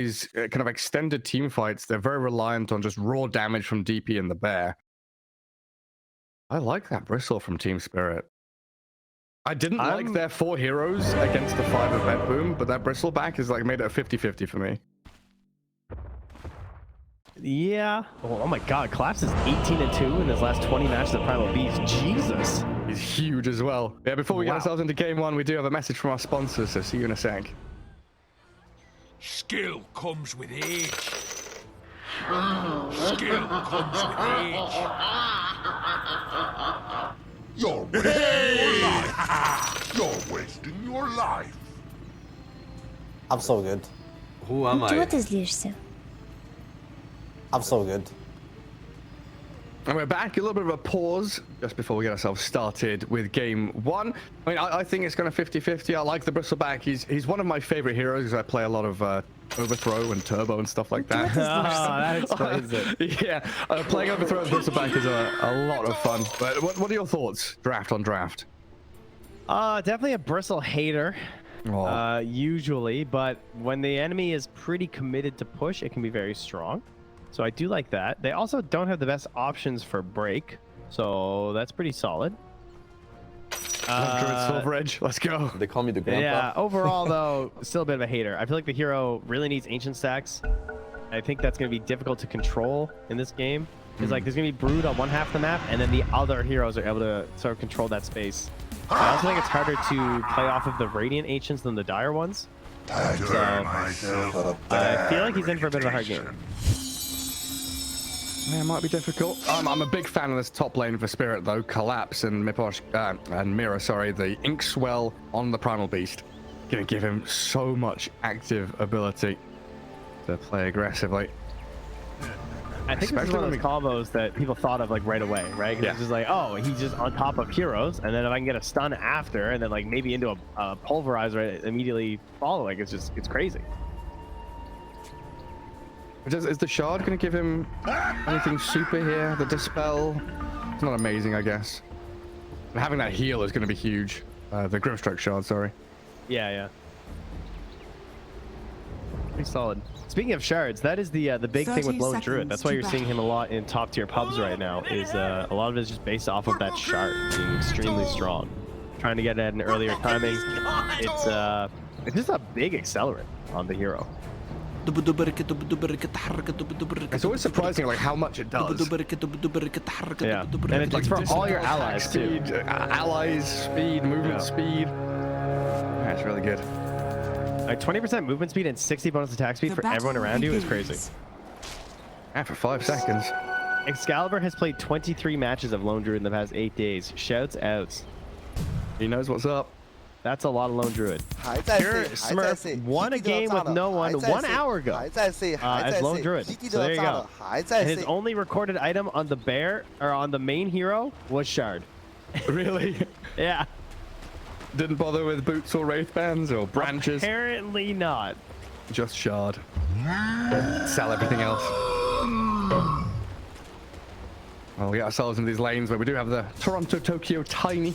these kind of extended team fights, they're very reliant on just raw damage from DP and the bear. I like that Bristle from Team Spirit. I didn't like their 4 heroes against the 5 of Vet Boom, but that Bristleback is like made it a 50-50 for me. Yeah. Oh my God, Collapse is 18-2 in his last 20 matches of Primal Beast. Jesus. He's huge as well. Yeah, before we get ourselves into game 1, we do have a message from our sponsors, so see you in a sec. Skill comes with age. Skill comes with age. You're wasting your life. You're wasting your life. I'm so good. Who am I? Чего ты злишься? I'm so good. And we're back. A little bit of a pause just before we get ourselves started with game 1. I mean, I think it's kind of 50-50. I like the Bristleback. He's one of my favorite heroes because I play a lot of Overthrow and Turbo and stuff like that. That explains it. Yeah, playing Overthrow and Bristleback is a lot of fun. But what are your thoughts, draft on draft? Definitely a Bristle hater. Usually, but when the enemy is pretty committed to push, it can be very strong. So I do like that. They also don't have the best options for break, so that's pretty solid. Silver Edge, let's go. They call me the grandpa. Yeah, overall though, still a bit of a hater. I feel like the hero really needs ancient stacks. I think that's going to be difficult to control in this game. Because like there's going to be Brood on one half of the map, and then the other heroes are able to sort of control that space. I also think it's harder to play off of the Radiant Ancients than the Dire ones. So, I feel like he's in for a bit of a hard game. Yeah, it might be difficult. I'm a big fan of this top lane for Spirit though. Collapse and Miposh and Mira, sorry, the Inkswell on the Primal Beast. Gonna give him so much active ability to play aggressively. I think this is one of those combos that people thought of like right away, right? Because it's just like, oh, he's just on top of heroes, and then if I can get a stun after, and then like maybe into a pulverizer immediately following, it's crazy. Is the Shard going to give him anything super here? The Dispel? It's not amazing, I guess. And having that heal is going to be huge. The Grimstroke Shard, sorry. Yeah. Pretty solid. Speaking of shards, that is the big thing with Lone Druid. That's why you're seeing him a lot in top tier pubs right now. Is a lot of it is just based off of that shard being extremely strong. Trying to get it at an earlier timing. It's just a big accelerant on the hero. It's always surprising like how much it does. Yeah, and it's like for all your allies speed, too. Allies, speed, movement speed. Yeah, it's really good. Like 20% movement speed and 60 bonus attack speed for everyone around you is crazy. Yeah, for 5 seconds. Excalibur has played 23 matches of Lone Druid in the past 8 days. Shouts out. He knows what's up. That's a lot of Lone Druid. Here, Smurf won a game with no one 1 hour ago as Lone Druid. So there you go. And his only recorded item on the bear or on the main hero was Shard. Really? Yeah. Didn't bother with boots or wraith bands or branches. Apparently not. Just Shard. Sell everything else. Well, we get ourselves into these lanes where we do have the Toronto Tokyo Tiny.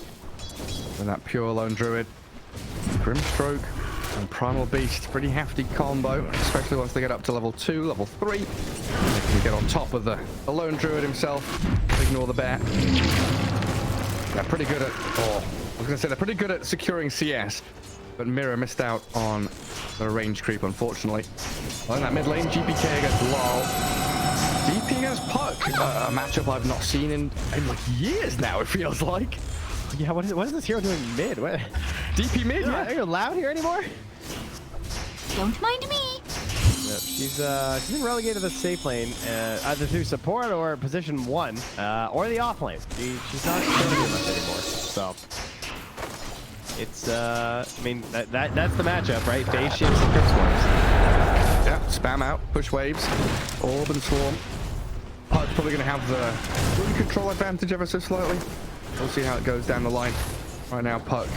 And that pure Lone Druid. Grimstroke and Primal Beast. Pretty hefty combo, especially once they get up to level 2, level 3. They can get on top of the Lone Druid himself. Ignore the bear. They're pretty good at... I was going to say they're pretty good at securing CS. But Mira missed out on the range creep, unfortunately. Well, in that mid lane, GPK against Lol. DP against Puck. A matchup I've not seen in like years now, it feels like. Yeah, what is this hero doing mid? What? DP mid? Yeah. Are you allowed here anymore? Don't mind me. Yep, she's been relegated to the safe lane, either through support or position 1, or the off lane. She's not doing much anymore. So it's I mean that's the matchup, right? Phase shifts and Crypt Swarms. Yeah, spam out, push waves, orb and swarm. Puck's probably going to have the room control advantage ever so slightly. We'll see how it goes down the line. Right now, Puck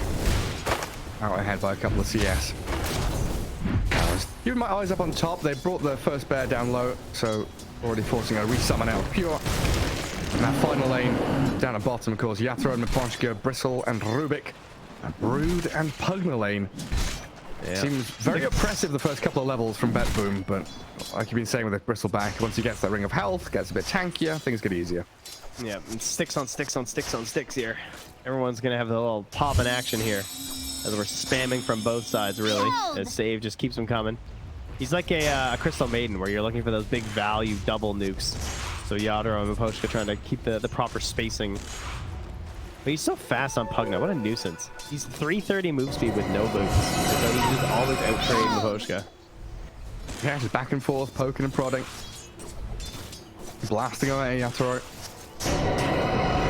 out ahead by a couple of CS. Keeping my eyes up on top. They brought the first bear down low, so already forcing a resummon out of Pure. And that final lane down at bottom, of course, Yathro and Miponchka, Bristle and Rubik, and Brood and Pugna lane. Yeah. Seems very oppressive the first couple of levels from Bet Boom, but like you've been saying with the Bristleback, once he gets that Ring of Health, gets a bit tankier, things get easier. Yeah, and sticks on sticks on sticks on sticks here. Everyone's gonna have a little pop in action here, as we're spamming from both sides really. As Save just keeps him coming. He's like a Crystal Maiden, where you're looking for those big value double nukes. So Yatoro and Miposhka trying to keep the proper spacing. But he's so fast on Pugna. What a nuisance. He's 330 move speed with no boots. So he's just always out-trade Miposhka. Yeah, just back and forth, poking and prodding. Blasting away Yatoro.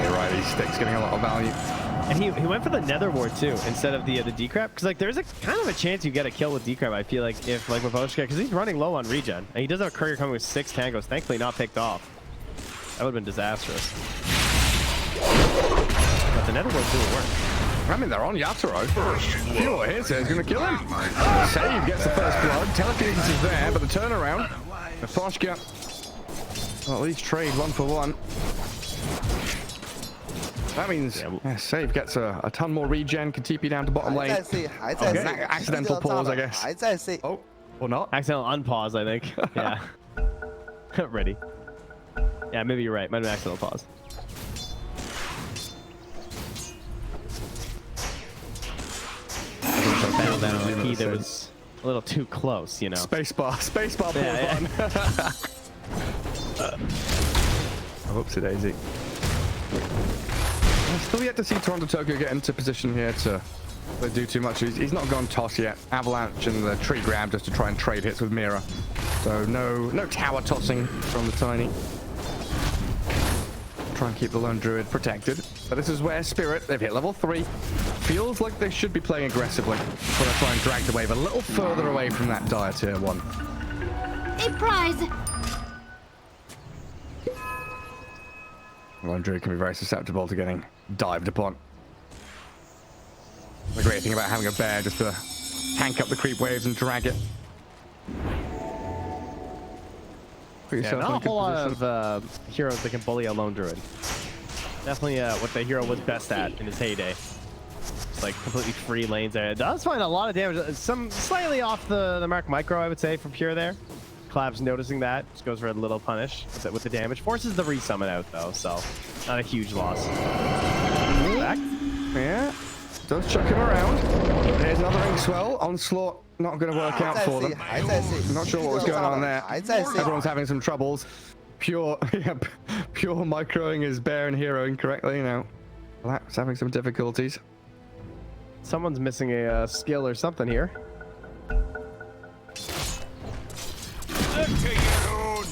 You're right, these sticks getting a lot of value. And he went for the Nether Ward too, instead of the Decrep. Because like there's a kind of a chance you get a kill with Decrep, I feel like, if like Miposhka, because he's running low on regen. And he does have a courier coming with 6 tangos, thankfully not picked off. That would have been disastrous. But the Nether Ward didn't work. I mean, they're on Yatoro. Pure hits it, he's going to kill him. Save gets the first blood. Telekinesis is there, but the turnaround. Miposhka will at least trade 1 for 1. That means Save gets a ton more regen, can TP down to bottom lane. Okay. Accidental pause, I guess. Oh, or not. Accidental unpause, I think. Yeah. Ready. Yeah, maybe you're right. Might have been accidental pause. Found that on a key that was a little too close, you know. Spacebar. Yeah. Whoopsie daisy. Still yet to see Toronto Tokyo get into position here to do too much. He's not gone toss yet. Avalanche and the tree grab just to try and trade hits with Mira. So no tower tossing from the Tiny. Try and keep the lone druid protected. But this is where Spirit, they've hit level 3. Feels like they should be playing aggressively. But I try and drag the wave a little further away from that dire tier 1. A prize. Lone druid can be very susceptible to getting dived upon. The great thing about having a bear just to tank up the creep waves and drag it. Yeah, not a whole lot of heroes that can bully a lone druid. Definitely what the hero was best at in his heyday. It's like completely free lanes there. It does find a lot of damage. Some slightly off the mark micro, I would say, from Pure there. Clab's noticing that. Just goes for a little punish with the damage. Forces the resummon out, though, so not a huge loss. Back. Yeah. Does chuck him around. There's another ring swell. Onslaught not going to work out for them. Not sure what was going on there. Everyone's having some troubles. Pure microing his bear and hero incorrectly now. Black's having some difficulties. Someone's missing a skill or something here.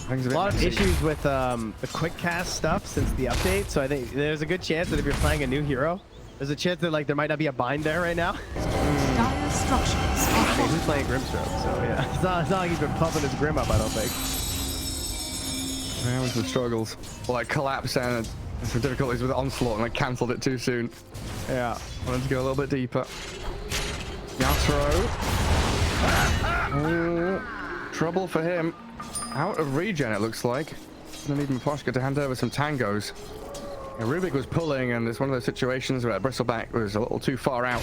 A lot of issues with the quick cast stuff since the update, so I think there's a good chance that if you're playing a new hero, there's a chance that like there might not be a bind there right now. Dire structures. I mean, he's playing Grimstroke, so yeah. It's not like he's been pumping his Grim up, I don't think. Yeah, with some struggles. Well, like collapse and some difficulties with Onslaught and like cancelled it too soon. Yeah, wanted to go a little bit deeper. Yatoro. Oh, trouble for him. Out of regen, it looks like. Gonna need Miposhka to hand over some tangos. And Rubik was pulling, and it's one of those situations where Bristleback was a little too far out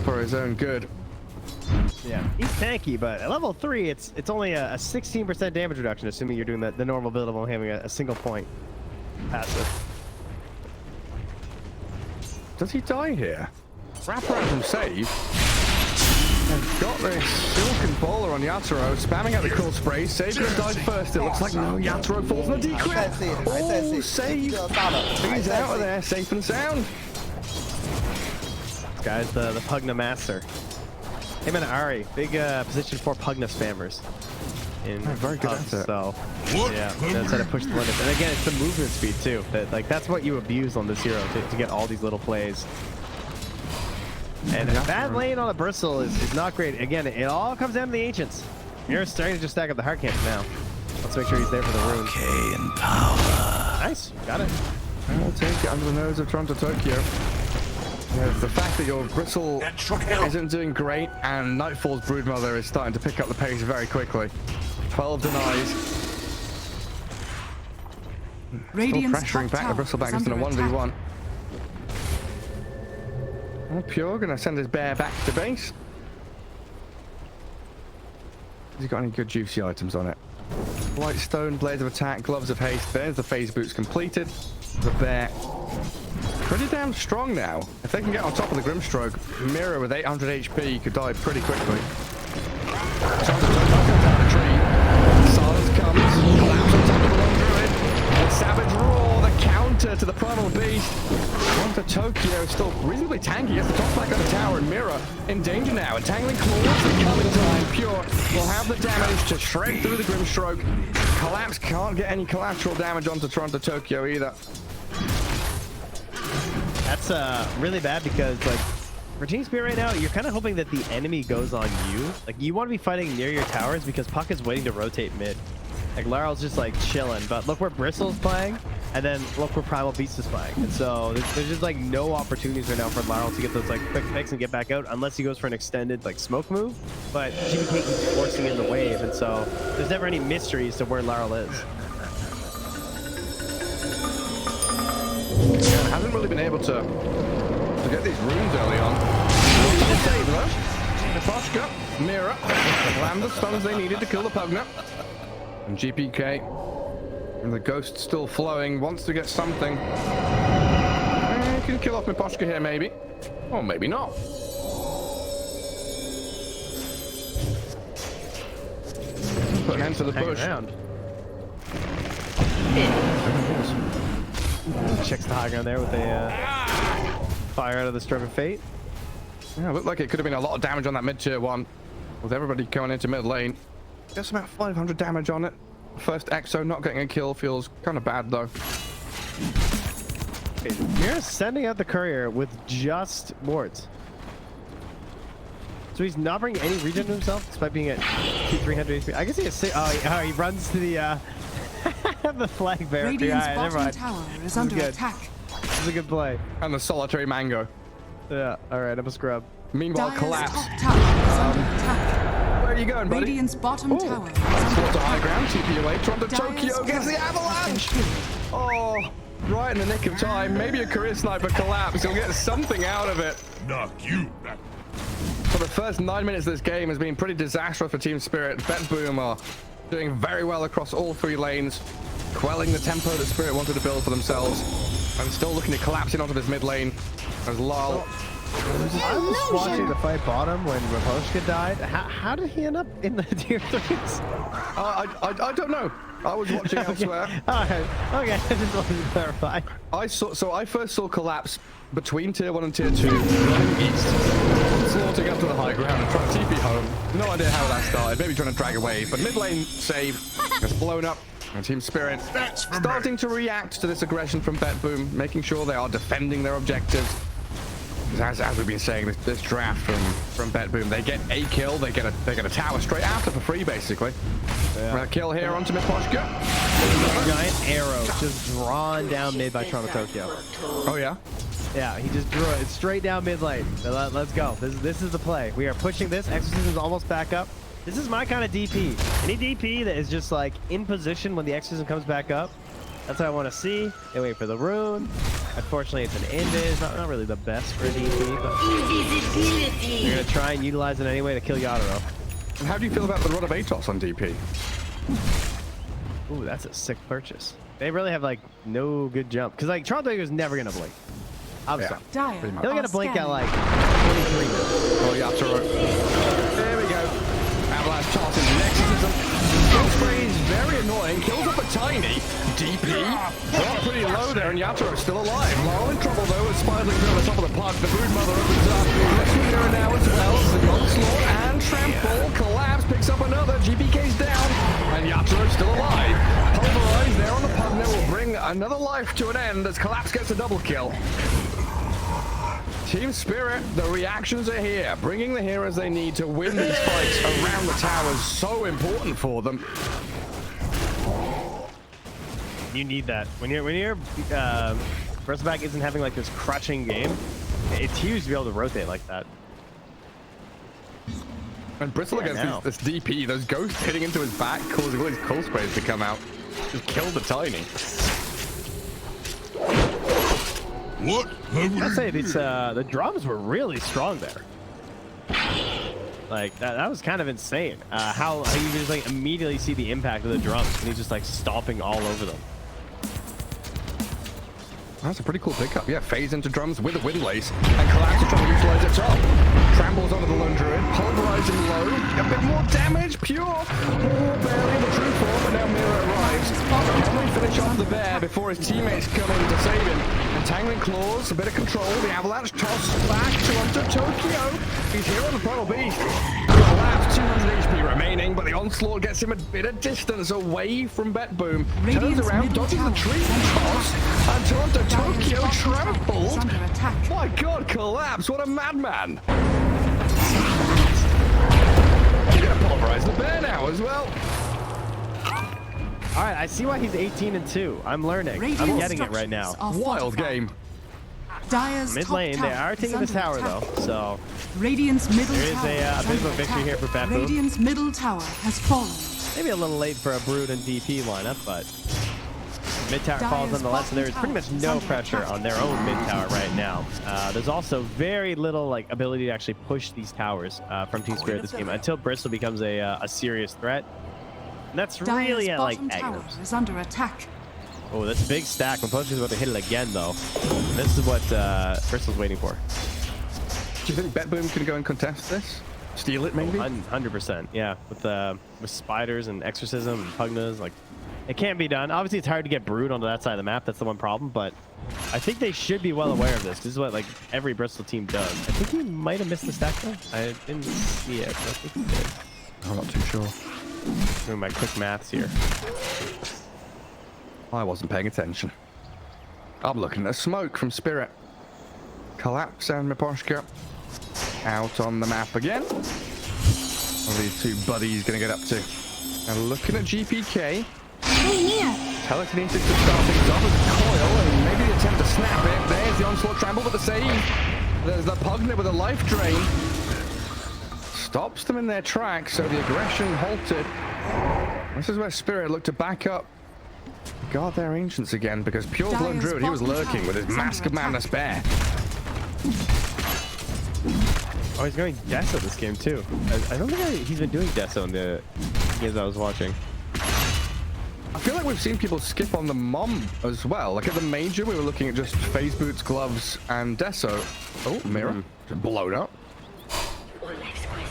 for his own good. Yeah, he's tanky, but at level 3, it's only a 16% damage reduction, assuming you're doing the normal build of only having a single point passive. Does he die here? Wrap around from save. They've got this silken bowler on Yatoro, spamming out the cool spray. Save gonna die first. It looks like no, Yatoro falls on the decrep. Oh, Save! He's out of there, safe and sound. This guy's the Pugna master. Him and Ari, big position for Pugna spammers. Very good at it. So, yeah, knows how to push the limits. And again, it's the movement speed too. That's what you abuse on this hero to get all these little plays. And that lane on the Bristle is not great. Again, it all comes down to the Ancients. You're starting to just stack up the hard camps now. Let's make sure he's there for the rune. Okay, and power. Nice, got it. I'll take it under the nose of Toronto Tokyo. Yeah, the fact that your Bristle isn't doing great and Nightfall's Broodmother is starting to pick up the pace very quickly. 12 denies. Still pressuring back the Bristleback just in a 1v1. Pure gonna send his bear back to base. Has he got any good juicy items on it? White stone, blades of attack, gloves of haste. There's the phase boots completed. The bear. Pretty damn strong now. If they can get on top of the Grimstroke, Mira with 800 HP could die pretty quickly. Silence comes. Collapse on top of the Lone Druid. The Savage Roar, the counter to the Primal Beast. DOTA2 is still reasonably tanky. Gets the top back on the tower, and Mira in danger now. Entangling Claws, the coming time. Pure will have the damage to shred through the Grimstroke. Collapse can't get any collateral damage onto DOTA2 either. That's really bad because, like, for Team Spirit right now, you're kind of hoping that the enemy goes on you. Like, you want to be fighting near your towers because Puck is waiting to rotate mid. Like, Laryl's just, like, chilling. But look where Bristle's playing, and then look where Primal Beast is playing. And so there's just, like, no opportunities right now for Laryl to get those, like, quick picks and get back out unless he goes for an extended, like, smoke move. But GPK keeps forcing in the wave, and so there's never any mysteries to where Laryl is. Yeah, hasn't really been able to get these runes early on. Miposhka, Mira, land the stuns they needed to kill the Pugna. And GPK, and the ghost still flowing, wants to get something. He can kill off Miposhka here, maybe. Or maybe not. Put an end to the push. Checks the high ground there with a fire out of the Stroke of Fate. Yeah, looked like it could have been a lot of damage on that mid-tier one. With everybody going into mid lane. Just about 500 damage on it. First Exo not getting a kill feels kind of bad though. You're sending out the courier with just wards. So he's not bringing any regen to himself despite being at 300 HP. I guess he has he runs to the the flag bearer. Radiant's Yeah, never bottom mind. tower is under good. attack. This is a good play. And the solitary mango. Yeah, alright, I'm a scrub. Meanwhile, Dire's collapse. top tower is under attack. Where are you going, buddy? Radiant's bottom tower is Slot under to high attack. ground, TP away. DOTA2 Dire's gets the turret avalanche. has been Oh, right in the nick of time. Maybe a career sniper collapse. He'll get something out of it. Knock you back. For the first 9 minutes of this game has been pretty disastrous for Team Spirit. Bet Boom are doing very well across all three lanes, quelling the tempo that Spirit wanted to build for themselves, and still looking to collapse in onto this mid lane as Lyle. I was just watching the fight bottom when Raposhka died. How did he end up in the tier 3s? I don't know. I was watching elsewhere. Alright, okay, I just wanted to clarify. I first saw collapse between tier 1 and tier 2, running east, slaughtering up to the high ground and trying to TP home. No idea how that started, maybe trying to drag away, but mid lane save has blown up, and Team Spirit starting to react to this aggression from Bet Boom, making sure they are defending their objectives. As we've been saying, this draft from Bet Boom, they get a kill, they get a tower straight after for free, basically. Yeah. Kill here onto Miposhka. Giant arrow just drawn down mid by DOTA2. Oh yeah? Yeah, he just drew it straight down mid lane. So let's go. This is the play. We are pushing this. Exorcism's almost back up. This is my kind of DP. Any DP that is just like in position when the Exorcism comes back up. That's what I want to see. They wait for the rune. Unfortunately, it's an invis. Not really the best for a DP, but you're going to try and utilize it anyway to kill Yatoro. And how do you feel about the Rod of Atos on DP? Ooh, that's a sick purchase. They really have like no good jump. Because like Toronto is never going to blink. I'm sorry. Dire Pretty much. They're are going to blink at scanning. like 23 minutes. Oh, Yatoro. There we go. Avalanche toss into Nexusism. Kill spree is very annoying. Kills up a tiny. DP got pretty low there, and Yatoro's still alive. Lyle in trouble though, with Spidling through on the top of the puck. The Broodmother opens up. Rescue Mirror now as well. The Onslaught and Trample. Collapse picks up another. GPK's down, and Yatoro's still alive. Pulverize there on the puck. Now will bring another life to an end as Collapse gets a double kill. Team Spirit, the reactions are here, bringing the heroes they need to win these fights around the towers. So important for them. You need that when your Bristleback isn't having like this crushing game. It's huge to be able to rotate like that. And Bristle against this DP, those ghosts hitting into his back, causing all these cold sprays to come out. Just killed the Tiny. What? I'd say these the drums were really strong there. Like that was kind of insane. How you just like immediately see the impact of the drums and he's just like stomping all over them. That's a pretty cool pickup. Yeah, phase into drums with a windlace and collapse to try to utilize it top. Trambles onto the lone druid, pulverizing low, a bit more damage, pure. Oh, barely in the true form, but now Mira arrives. Can we finish off the bear before his teammates come in to save him? Entangling claws, a bit of control, the avalanche tossed back to onto Tokyo. He's here on the Primal Beast. Collapse, 200 HP remaining, but the onslaught gets him a bit of distance away from Bet Boom. Turns around, dodges the tree toss, and Toronto Tokyo trampled. Under attack. My God, collapse! What a madman! You're gonna pulverize the bear now as well. All right, I see why he's 18-2. I'm learning. I'm Radiant getting it right now. structures are Wild fortified. game. Dire's Mid top lane, they tower are is taking this under tower attack. though, so Radiant's middle there is tower a is bit of a under victory attack. here for Bet Boom. Radiant's middle tower has fallen. Maybe a little late for a Brood and DP lineup, but mid tower falls nonetheless, so there is pretty much no pressure on their own mid tower right now. There's also very little like ability to actually push these towers from Team Spirit this game until Bristol becomes a serious threat. And that's really Dire's at like bottom tower Aggers. is under attack. Oh, this big stack. Mapochi's about to hit it again though. This is what Bristol's waiting for. Do you think Bet Boom can go and contest this? Steal it, maybe? 100%, yeah. With spiders and exorcism and pugnas, like it can't be done. Obviously, it's hard to get Brood onto that side of the map. That's the one problem. But I think they should be well aware of this. This is what like every Bristol team does. I think he might have missed the stack though. I didn't see it. But I think he did. I'm not too sure. Doing my quick maths here. I wasn't paying attention. I'm looking at smoke from Spirit. Collapse and Miposhka out on the map again. What are these two buddies going to get up to? And looking at GPK. Telekinesis to start things off with a coil and maybe the attempt to snap it. There's the onslaught trample, but the save. There's the Pugna with a life drain. Stops them in their tracks, so the aggression halted. This is where Spirit looked to back up. Guard their ancients again, because Pure Blood Druid, he was lurking with his Mask of Madness bear. Oh, he's going Deso this game too. I don't think he's been doing Deso in the games I was watching. I feel like we've seen people skip on the Mom as well. Like at the Major, we were looking at just phase boots, gloves, and Deso. Oh, mirror. Just blown up.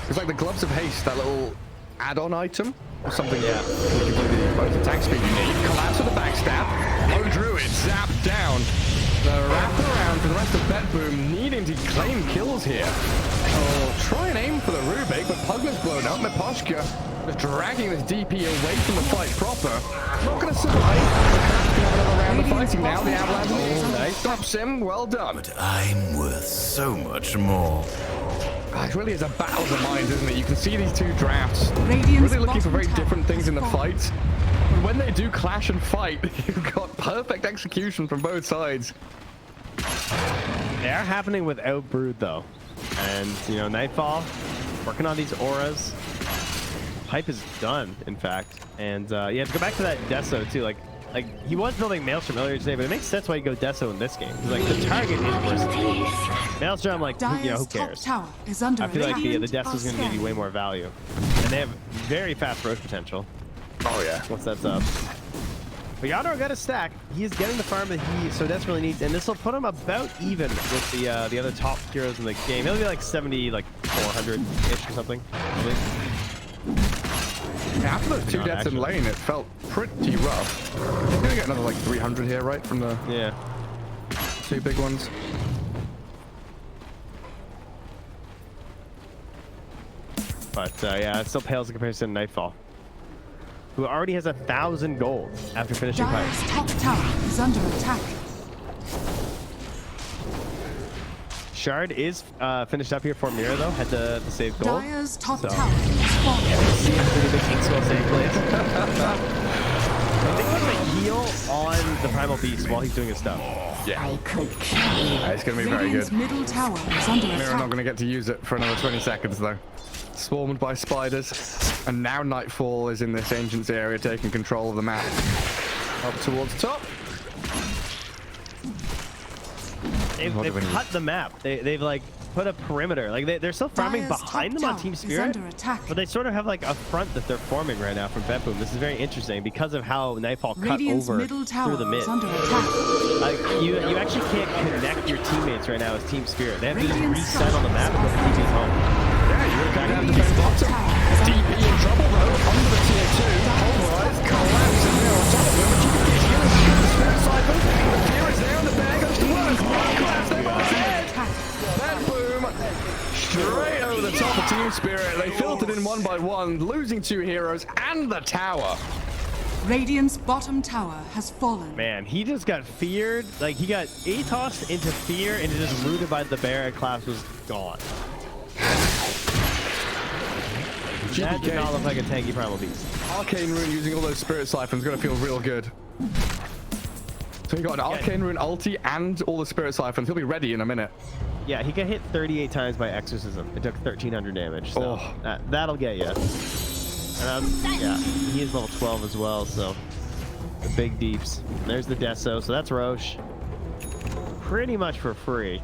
It's like the Gloves of Haste, that little add-on item. Or something, yeah. You can play the both attack speed you need. Collapse with the backstab. Lone Druid zapped down. The wraparound for the rest of Bet Boom needing to claim kills here. Oh, try and aim for the Rubik, but Pugna's blown up. Miposhka just dragging this DP away from the fight proper. Not going to survive. Another round of fighting now. The Avalanche stops him. Well done. But I'm worth so much more. It really is a battle of the minds, isn't it? You can see these two drafts Radiant's really looking for very bottom different tower things in the has fallen. fights. But when they do clash and fight, you've got perfect execution from both sides. They are happening without Brood though. And, you know, Nightfall, working on these auras. Hype is done, in fact. And, yeah, to go back to that Deso, too, like he was building Maelstrom earlier today, but it makes sense why you go Deso in this game. Because, like, the target is worse. Maelstrom, like, who Dire's top cares? tower is under I feel like attack. the Deso's going to give you way more value. And they have very fast road potential. Oh, yeah. Once that's up. But Yadro got a stack. He is getting the farm that he so desperately needs, and this will put him about even with the other top heroes in the game. He'll be like 70, like 400-ish or something. Probably. Yeah, after those two Not deaths in actually. lane, it felt pretty rough. He's going to get another, like, 300 here, right? From the Yeah. two big ones. But yeah, it still pales in comparison to Nightfall, who already has 1,000 gold after finishing Dire's fight. top tower is under attack. Shard is finished up here for Mira though, had to save gold. Dire's top So- tower is fallen. Pretty big King Skull save plays. I think I'm gonna heal on the Primal Beast while he's doing his stuff. Yeah. It's going to be very Radiant's good. middle tower is under Mira attack. not going to get to use it for another 20 seconds, though. Swarmed by spiders. And now Nightfall is in this Ancients area, taking control of the map. Up towards top. They've cut the map. They've like put a perimeter. Like they're still farming Dire's behind top them on tower Team is Spirit, under attack. but they sort of have like a front that they're forming right now from Bet Boom. This is very interesting because of how Nightfall cut Radiant's over middle tower through the mid. is under attack. Like you actually can't connect your teammates right now as Team Spirit. They have to just Radiant's reset on the map and go structures TP's home. Yeah, you kind of have to Radiant's defend top bottom. tower is under DP in trouble though, under the tier 2. Pulverized, collapsing there on top of him. GPK's healing through the Spirit Siphon. The Fear is there and the bear goes to work. Collapse, they're both dead. Bet Boom, straight over the top of Team Spirit. They filtered in one by one, losing 2 heroes and the tower. Radiant's bottom tower has fallen. Man, he just got feared. Like he got ATOSed into fear and just rooted by the bear, and Collapse was gone. That did not look like a tanky primal beast. Arcane Rune using all those Spirit Siphons gonna feel real good. So he got an Arcane Rune ulti and all the Spirit Siphons. He'll be ready in a minute. Yeah, he got hit 38 times by Exorcism. It took 1,300 damage. So that'll get you. And yeah, he is level 12 as well, so the big deeps. And there's the Deso, so that's Roche. Pretty much for free.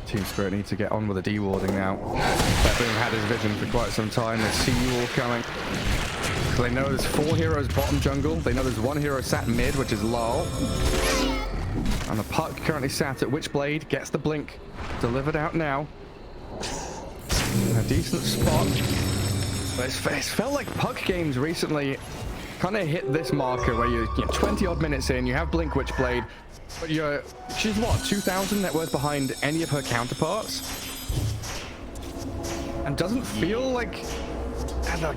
Team Spirit needs to get on with the dewarding now. Bet Boom had his vision for quite some time. They see you all coming. So they know there's 4 heroes bottom jungle. They know there's 1 hero sat mid, which is Lol. And the puck currently sat at Witchblade. Gets the blink delivered out now. A decent spot. But it's felt like puck games recently kind of hit this marker where you're 20 odd minutes in, you have blink Witchblade, but she's what, 2,000 net worth behind any of her counterparts? And doesn't feel like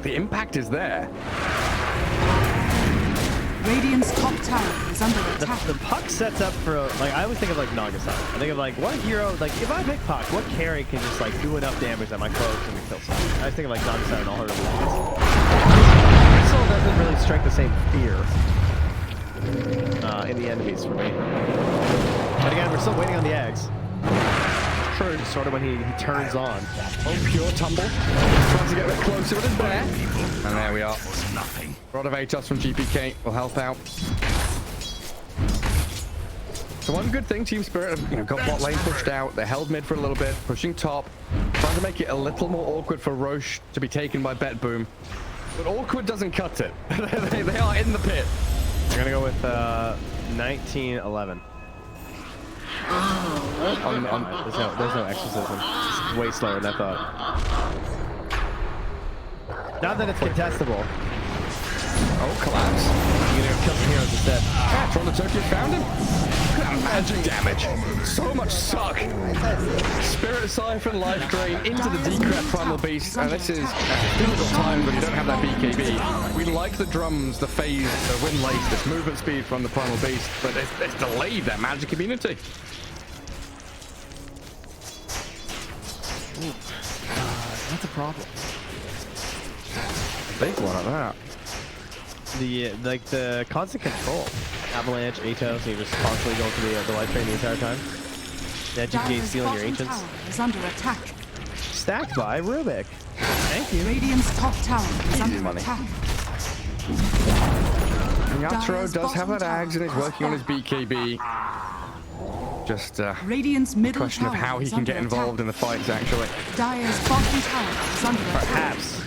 the impact is there. Radiant's top tower is under attack. The puck sets up for, like, I always think of like Nagasaki. I think of like, what hero, like if I pick puck, what carry can just like do enough damage that my clothes can kill someone? I think of like Nagasaki and all her abilities. Missile doesn't really strike the same fear in the enemies for me. But again, we're still waiting on the eggs. True, sort of when he turns on. Oh, pure tumble. Trying to get a bit closer with his bear. And there we are. A lot of ATOS from GPK will help out. So one good thing, Team Spirit have got bot lane pushed out. They held mid for a little bit, pushing top, trying to make it a little more awkward for Roche to be taken by Bet Boom. But awkward doesn't cut it. they are in the pit. I'm gonna go with 1911. There's no exorcism. It's way slower than I thought. Not that it's contestable. Oh, Collapse. You're gonna kill some heroes instead. Ah, DOTA2 found him. Look at that magic damage. So much suck. Spirit Siphon, Life Drain into the Decrep Primal Beast. And this is difficult times when you don't have that BKB. We like the drums, the phase, the wind lace, this movement speed from the Primal Beast, but it's delayed that magic immunity. That's a problem. Big one at that. The constant control. Avalanche, Atos, you're just constantly going through the life drain the entire time. That GPK stealing your ancients. Tower is under attack. Stacked by Rubik. Thank you. Radiant's top tower is under money. attack. Yatro does have that Ags and is working on his BKB. Just Radiant's middle question of tower how he is can get under involved in the fights, actually. Dire's bottom tower is under attack. Perhaps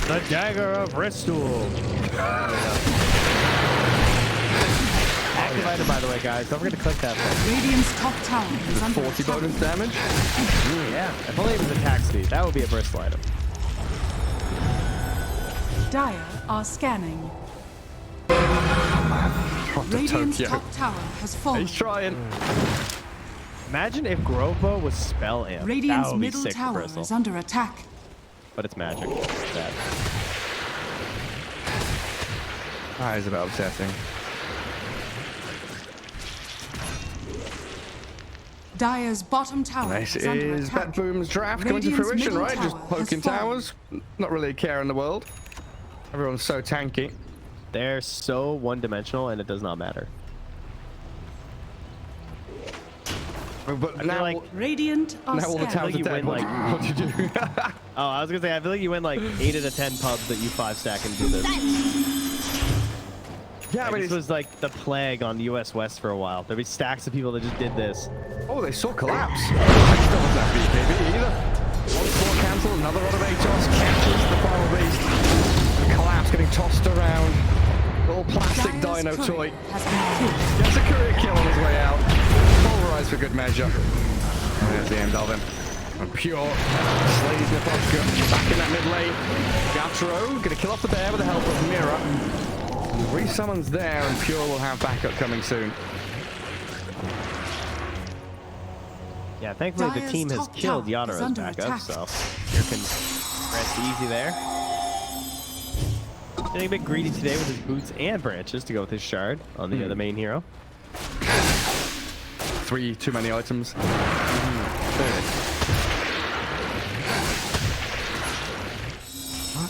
the dagger of Ristool. Activated, by the way, guys. Don't forget to click that thing. Radiant's top tower is under 40 attack. bonus damage. Yeah, if only it was attack speed. That would be a bristle item. Dire are scanning. Radiant's Tokyo. top tower has fallen. He's trying. Imagine if Grovebo was spell amp. That Radiant's would be middle sick for tower bristle. is under attack. But it's magic. It's bad. That is a bit upsetting. Dire's bottom tower This is under is attack. Bet Boom's draft coming to Radiant's fruition, middle right? Just tower poking has fallen. towers. Not really a care in the world. Everyone's so tanky. They're so one-dimensional, and it does not matter. But now, like Radiant are now all the scanning. towers are you dead. win, What do you do? Oh, I was gonna say, I feel like you win like 8 out of 10 pubs that you 5-stack and do this. Yeah, I mean, this was like the plague on the US West for a while. There'd be stacks of people that just did this. oh, they saw collapse. Still doesn't have BKB either. One floor cancel, another rod of Atos catches the Primal Beast. And collapse getting tossed around. Little plastic Dire's dino courier toy. has been killed. Gets a courier kill on his way out. Pulverized for good measure. And there's the end of him. And Pure slays Nipochka back in that mid lane. Gatro gonna kill off the bear with the help of Mira. Resummons there, and Pure will have backup coming soon. Yeah, thankfully the Dire's team has top killed tower is Yadara's under backup, attack. so here can rest easy there. Getting a bit greedy today with his boots and branches to go with his shard on the main hero. 3 too many items.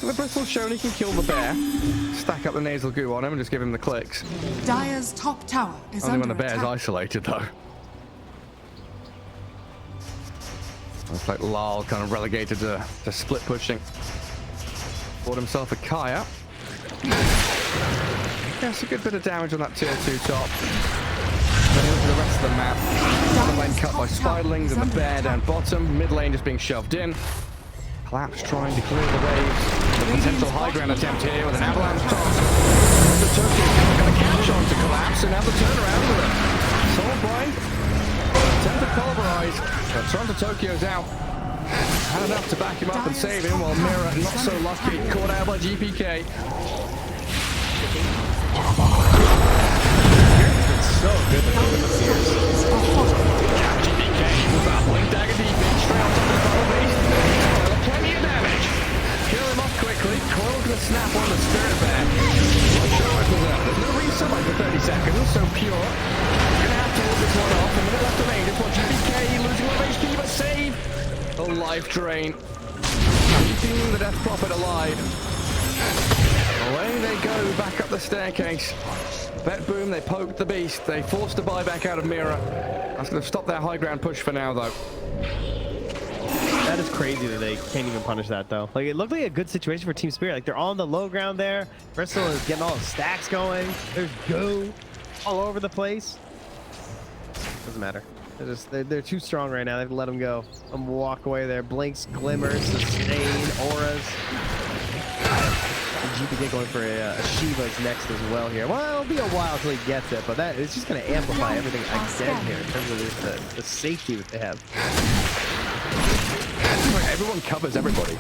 The bristle's shown he can kill the bear. Stack up the nasal goo on him and just give him the clicks. Dire's top tower is Only under when the bear's attack. isolated, though. Looks like Lal kind of relegated to split pushing. Bought himself a Kaya. That's a good bit of damage on that tier 2 top. Then into the rest of the map. The lane cut by Spiderlings and the bear down bottom. Mid lane just being shoved in. Collapse trying to clear the waves. A potential high ground attempt here with an avalanche toss. The Tokyo is going to catch on to Collapse and have the turnaround with it. Soulblind. Attempt to pulverize. But Toronto Tokyo's out. Had enough to back him up and save him, while Mira, not so lucky, caught out by GPK. So good with the Sears. GPK with that blink dagger deep in, straight on top of the Primal Beast. Plenty of damage. Kill him off quickly. Coil gonna snap on the Spirit Bear. Not sure if there's no resummon for 30 seconds, so Pure gonna have to hold this one off. A minute left to range. It's what GPK losing a lot of HP, but save. A life drain. Keeping the Death Prophet alive. Away they go, back up the staircase. Bet boom, they poked the beast. They forced a buyback out of Mira. That's going to stop their high ground push for now, though. That is crazy that they can't even punish that, though. Like, it looked like a good situation for Team Spirit. Like, they're on the low ground there. Bristol is getting all the stacks going. There's go all over the place. Doesn't matter. They're too strong right now. They have to let them go. Walk away there. Blinks, glimmers, sustain, auras. GPK going for a Shiva's next as well here. Well, it'll be a while till he gets it, but it's just going to amplify everything again here in terms of the safety that they have. Everyone covers everybody.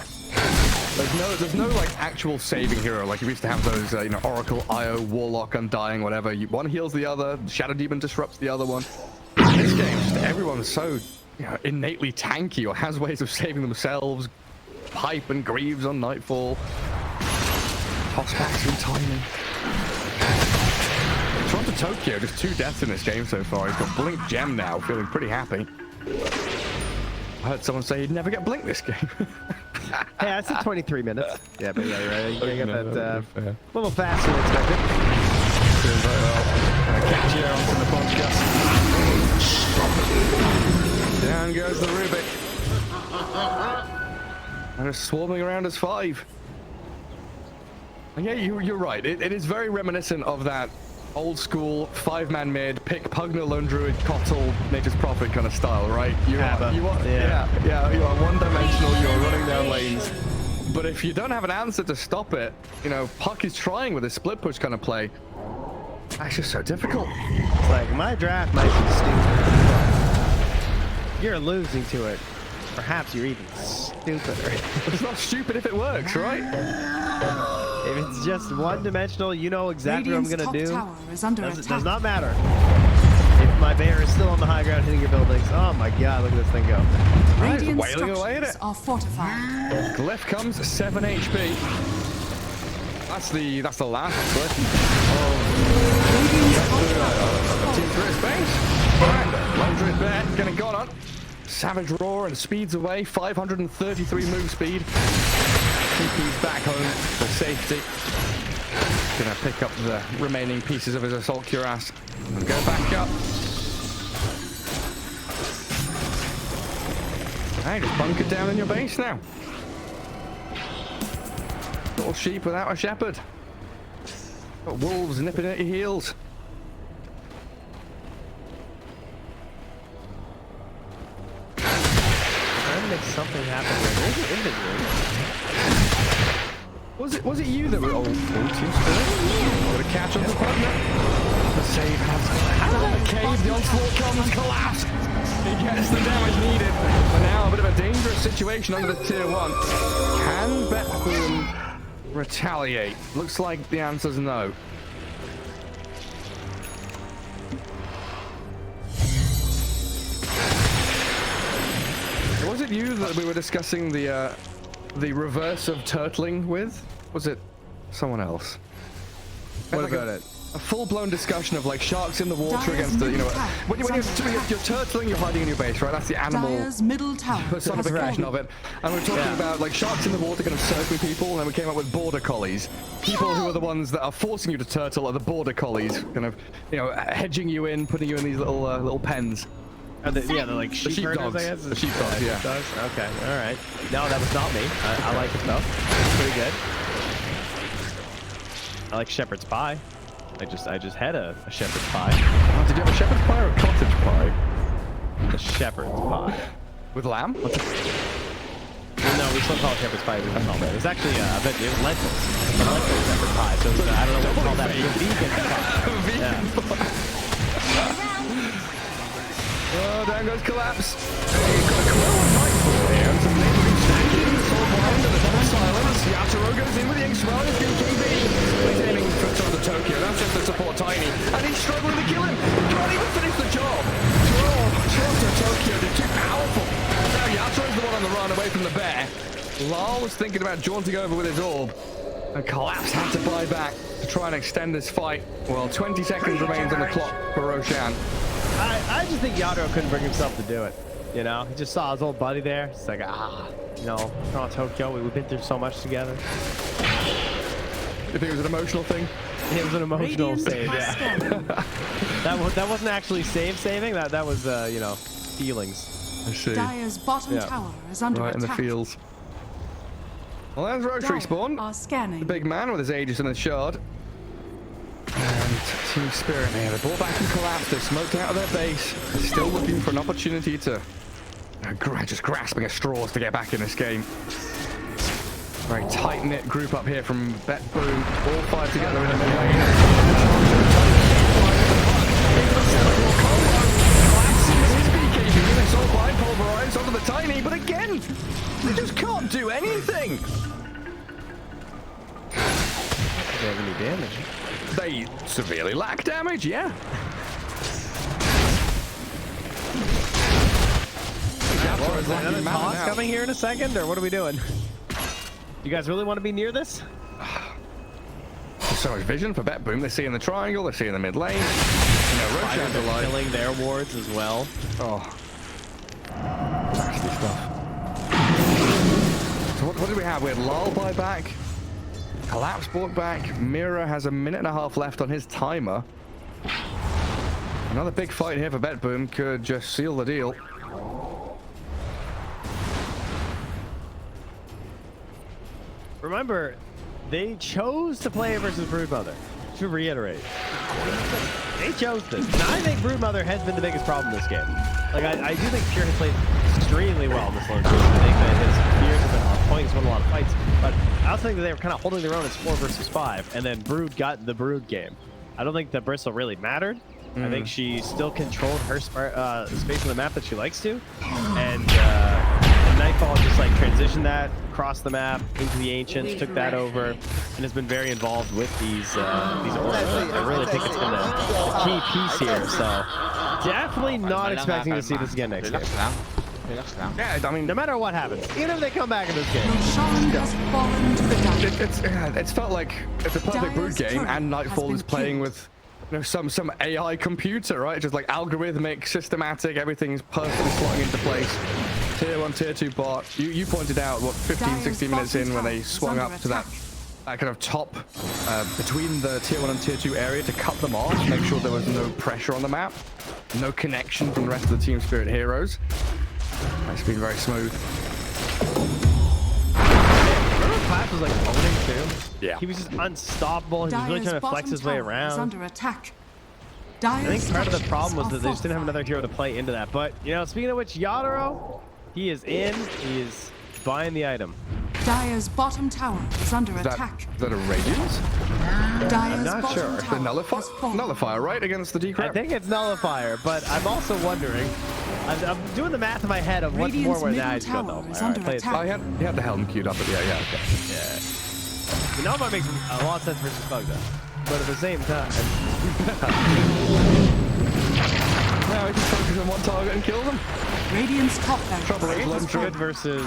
There's no like actual saving hero like you used to have those Oracle, Io, Warlock, Undying, whatever. One heals the other. Shadow Demon disrupts the other one. In this game, just everyone's so innately tanky or has ways of saving themselves. Pipe and Greaves on Nightfall. Toss backs through timing. Toronto Tokyo, just 2 deaths in this game so far. He's got Blink Gem now, feeling pretty happy. I heard someone say he'd never get Blink this game. Hey, I said 23 minutes. Yeah, but yeah, you're right. You gotta get that a little faster than expected. Doing very well. Catch you onto the podcast. Down goes the Rubik. And it's swarming around as 5. And yeah, you're right. It is very reminiscent of that old school 5-man mid, pick Pugna, Lone Druid, Kotl, Nature's Prophet kind of style, right? You are one-dimensional, you're running down lanes. But if you don't have an answer to stop it, Puck is trying with a split push kind of play. That's just so difficult. It's like, my draft might be stupid. You're losing to it. Perhaps you're even stupider. It's not stupid if it works, right? If it's just one-dimensional, you know exactly what I'm going to do. Tower is under Does attack. not matter. If my bear is still on the high ground hitting your buildings, oh my god, look at this thing go. Radiant wailing away at structures it. are fortified. Glyph comes 7 HP. That's the last Glyph. Team 3 space. Alright, Lone Druid Bear getting gone on. Savage Roar and speeds away. 533 move speed. TP's back home for safety. Gonna pick up the remaining pieces of his assault cuirass and go back up. Hey, just bunker down in your base now. Little sheep without a shepherd. Got wolves nipping at your heels. Trying to make something happen here. There's an inventory. Was it you that were Team Spirit? What a catch on the partner. The save has the cave, the onslaught comes, collapse. He gets the damage needed. But now a bit of a dangerous situation under the tier 1. Can Bet-Boom retaliate? Looks like the answer's no. Was it you that we were discussing the reverse of turtling with? Was it someone else? What about it? A full-blown discussion of like sharks in the water against the, you know, when you're turtling, you're hiding in your base, right? That's the animal Dire's middle tower personification of it. And we're talking about like sharks in the water kind of circling people, and then we came up with border collies. People who are the ones that are forcing you to turtle are the border collies, kind of, you know, hedging you in, putting you in these little pens. Yeah, they're like sheepdogs, I guess. The sheepdogs, yeah. Sheepdogs? Okay, all right. No, that was not me. I like it though. Pretty good. I like shepherd's pie. I just had a shepherd's pie. Oh, did you have a shepherd's pie or a cottage pie? A shepherd's pie. With lamb? Well, no, we still call it shepherd's pie. We don't call it. It was actually it was lentils. A lentil shepherd's pie. So I don't know what to call that. Vegan pie. Oh, down goes collapse. He's got a Quill and Nightfall here. And some neighboring stacking. The soul behind and the double silence. Yatoro goes in with the X-Rod and BKB. He's aiming for Toronto Tokyo. That's just to support Tiny. And he's struggling to kill him. Can't even finish the job. Toronto Tokyo, they're too powerful. Now Yatoro's the one on the run away from the bear. Lal was thinking about jaunting over with his orb. And Collapse had to buy back to try and extend this fight. Well, 20 seconds remains on the clock for Roshan. I just think Yatoro couldn't bring himself to do it. You know, he just saw his old buddy there. It's like, you know, Toronto Tokyo, we've been through so much together. You think it was an emotional thing? It was an emotional save, yeah. that wasn't actually saving. That was, you know, feelings. I see. Dire's bottom tower is under right attack. in the fields. Well, there's Rotary spawn. Are scanning. The big man with his Aegis and his shard. And Team Spirit here. They brought back and collapsed. They smoked out of their base. Still looking for an opportunity to just grasping at straws to get back in this game. Very tight-knit group up here from Bet-Boom. All five together in the mid lane. Pulverized onto the Tiny, but again, they just can't do anything. They have any damage? They severely lack damage, yeah. Another toss coming here in a second, or what are we doing? You guys really want to be near this? There's so much vision for Bet-Boom. They see in the triangle, they see in the mid lane. You know, Roshan's alive. Killing their wards as well. Oh. Nasty stuff. So what did we have? We had Lal buy back. Collapse bought back. Mira has a minute and a half left on his timer. Another big fight here for Bet-Boom could just seal the deal. Remember, they chose to play versus Broodmother. To reiterate, they chose this. And I think Broodmother has been the biggest problem in this game. Like, I do think Pure has played extremely well in this lone game. I think that his Pure has been on point, he's won a lot of fights. But I also think that they were kind of holding their own as 4 versus 5, and then Brood got the Brood game. I don't think that Bristle really mattered. I think she still controlled her space on the map that she likes to, and Nightfall just like transitioned that across the map into the Ancients, took that over, and has been very involved with these orders. I really think it's been a key piece here. So definitely not expecting to see this again next game. Yeah, I mean, No matter what happens, even if they come back in this game. Roshan has fallen to the dark. it's felt like it's a perfect Brood Dire's game, turret and Nightfall has is been playing killed. with, you know, some AI computer, right? Just like algorithmic, systematic, everything's perfectly slotting into place. Tier 1, Tier 2 bot. You pointed out, what, 15, 16 minutes in when they swung up to that kind of top between the Tier 1 and Tier 2 area to cut them off, make sure there was no pressure on the map, no connection from the rest of the Team Spirit heroes. It's been very smooth. Remember was like owning too. Yeah. He was just unstoppable. He was really Dire's trying to flex bottom his way tower is around. under attack. I think part of the Dire's problem was that structures they just didn't have are another hero to play into that. But, you know, speaking of which, Yadaro, he is in. He is buying the item. Dire's bottom tower is under Is attack. that a radiance? Dire's not bottom sure. The tower has fallen. nullifier, right? Against the decrep? I think it's Nullifier, but I'm also wondering. I'm doing the math in my head of what's more Radiant's where middle now he's going tower Nullifier. is All right, under play it attack. Oh, he had the helm queued up, but yeah, okay. Yeah. The Nullifier makes a lot of sense versus Bug, though. But at the same time, Now he can focus on one target and kill them. Radiant's top barracks Trouble is, has Lone good Druid fallen. versus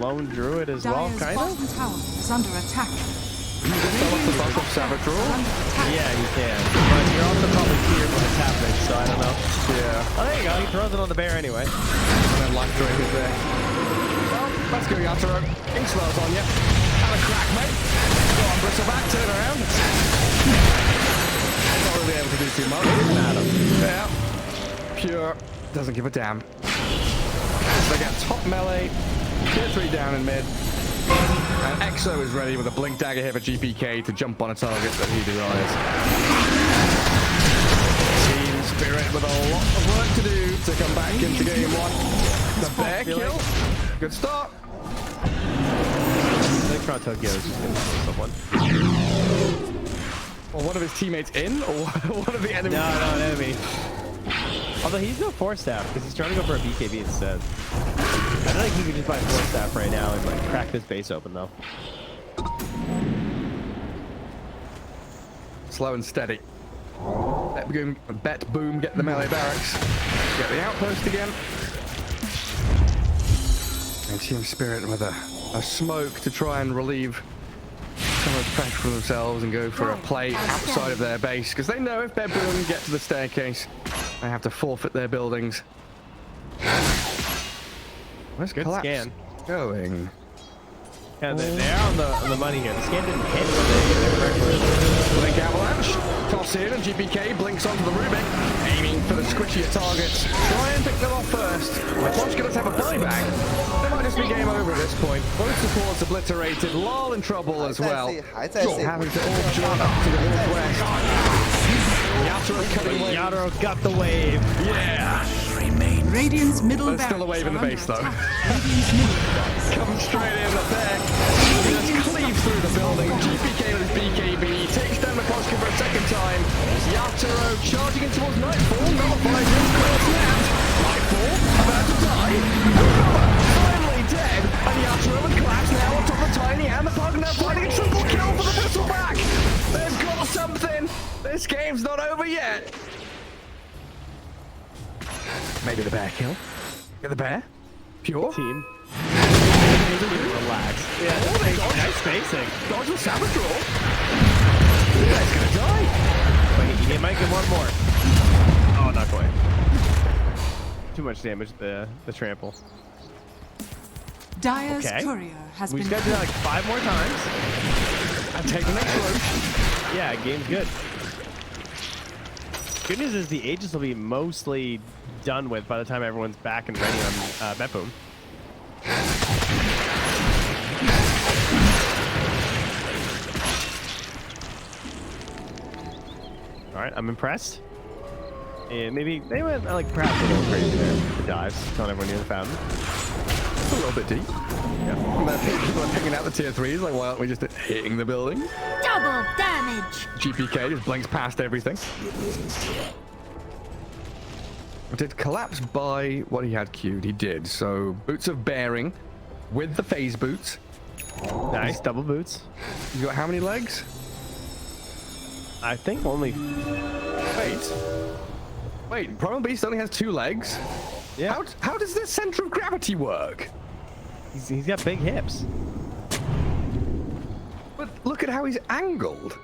Lone Druid as well, Dire's kind of. bottom tower is under attack. You can start off the buff of Savage Is Roar. under attack. Yeah, you can. But you're also probably here when it's happening, so I don't know. Yeah. Oh, there you go. He throws it on the bear anyway. And then life drain is there. Well, let's go, Yatoro. Ink swells on you. Have a crack, mate. Go on, Bristleback, turn around. Not really able to do too much. Yeah. Pure. Doesn't give a damn. So they get top melee, tier 3 down in mid. And Exo is ready with a blink dagger here for GPK to jump on a target that he desires. Team Spirit with a lot of work to do to come back into game 1. The bear kill. Good start. I think Toronto Tokyo is just going to kill someone. Or one of his teammates in, or one of the enemies. No, an enemy. Although he's no force staff because he's trying to go for a BKB instead. I don't think he could just buy force staff right now and like crack this base open though. Slow and steady. Bet boom, get the melee barracks. Get the outpost again. And Team Spirit with a smoke to try and relieve some of the pressure from themselves and go for a play outside of their base. Because they know if Bet boom get to the staircase, they have to forfeit their buildings. Where's Good Collapse scan. going? Yeah, they're on the money here. The scan didn't hit, but they Blink Avalanche, toss in, and GPK blinks onto the Rubik, aiming for the squishier targets. Try and pick them off first. Watch going to have a buyback. They might just be game over at this point. Both supports obliterated, Lol in trouble as well. Having to all join up to the northwest. Yatoro cutting away. Yadaro got the wave. Yeah. Radiant's middle There's still a barracks wave in the are base, under though. attack. Radiant's middle barracks. Comes straight in the back. He just cleaves through the building. GPK with his BKB takes down the Koska for a second time. Yatoro charging in towards Nightfall. Nullifies him. Close now. Nightfall about to die. Finally dead. And Yatoro and Collapse now on top of Tiny and the Pug now finding a triple kill for the Bristleback. They've got something. This game's not over yet. Maybe the bear kill. Get the bear. Pure. Team. Relax. Yeah, Oh, they dodge. nice spacing. Dodge the Savage Roar. This guy's gonna die. Wait, he might get one more. Oh, not quite. Too much damage, the trample. Dire's Okay. courier has We been just got to do that like 5 more times. And take the next road. Yeah, game's good. Good news is the Aegis will be mostly done with by the time everyone's back and ready on Bet Boom. All right, I'm impressed. And maybe they went like perhaps a little crazy there with the dives, telling everyone near the fountain. It's a little bit deep. Yeah. And then people are picking out the tier 3s, like, why aren't we just hitting the building? Double damage! GPK just blinks past everything. Did Collapse buy what he had queued? He did. So, Boots of Bearing with the phase boots. Nice, double boots. He's got how many legs? I think only... Wait, Primal Beast only has 2 legs? Yeah, How does this center of gravity work? he's got big hips. But look at how he's angled.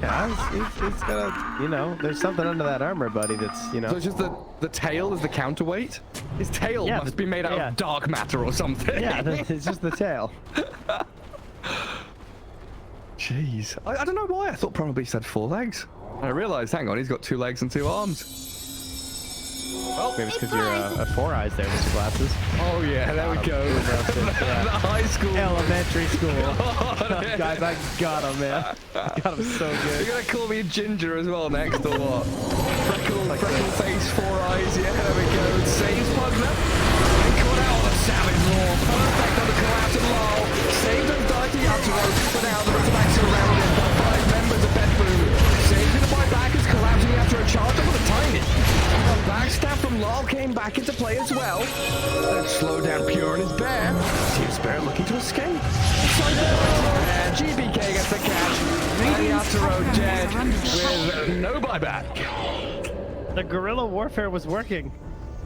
Yeah, he's got a, you know, there's something under that armor, buddy, that's, you know. So it's just the tail is the counterweight? His tail Yeah, must be made out of dark matter or something. Yeah, it's just the tail. Jeez. I don't know why I thought Primal Beast had 4 legs. I realized, hang on, he's got 2 legs and 2 arms. Maybe it's because you're a Four Eyes there with your glasses. Oh yeah, there we go. Yeah. The high school. Elementary school. Guys, I got him, man. Got him so good. You're gonna call me Ginger as well next, or what? Freckle face, Four Eyes. Yeah, there we go. Saves Pugner. And caught out on the Savage Law. Perfect on the collapse of Lol. Saved and died to Yaturo. But now the Razorbacks surrounded by 5 members of Bedboom. Saved in the bybackers, collapsing Yaturo. Charged up with a tiny. Backstab from Lol came back into play as well. Slow down Pure and his bear. Team Spirit looking to escape. GBK gets the catch. And Yaturo dead with no buyback. The guerrilla warfare was working.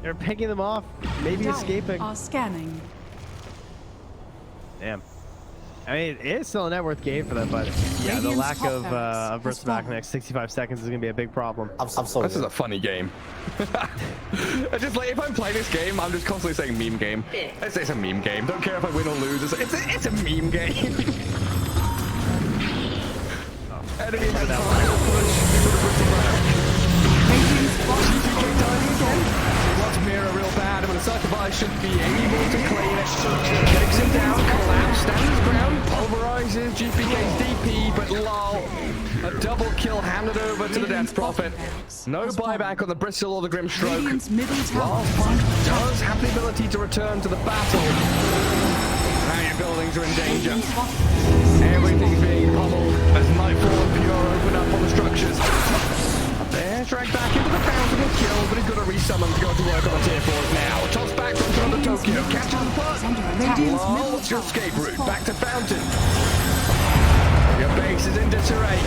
They're picking them off, maybe escaping. Are scanning. Damn. I mean, it is still a net worth game for them, but yeah, the Radiant's lack top of barracks burst has back in the fallen. next 65 seconds is going to be a big problem. Absolutely. This is a funny game. It's just like, if I'm playing this game, I'm just constantly saying meme game. It's a meme game. Don't care if I win or lose. It's a meme game. Enemy has a final push into the Wants Mira real bad, but the Sacrifice should be able to clean it. Takes him down, collapse, stands his ground, pulverizes GPK's DP, but lol. A double kill handed over to the Death Prophet. No buyback on the Bristle or the Grim Stroke. Radiant's middle tower Lol is under attack. does have the ability to return to the battle. Now your buildings are in danger. Radiant's bottom Everything's being pummeled as Nightfall and Pure open up on the structures. They're dragged back into the fountain and killed, but he's got to resummon to go to work on the tier 4s now. Toss back from Toronto Tokyo, catches the puck. Radiant's Lol, middle what's your tower escape has route? fallen. Back to fountain. Your base is in disarray.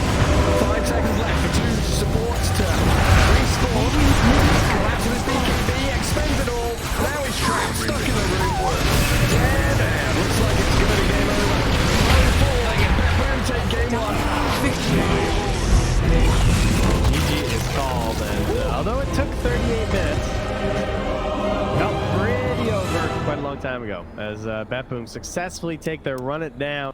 5 seconds left for 2 supports to respawn. Collapse with his BKB, expends it all. Now he's trapped, stuck in the room. Dead, and looks like it's going to be game over. No falling, and Bedboom take game 1. GG is called, and although it took 38 minutes, felt pretty over quite a long time ago, as Bedboom successfully take their run it down.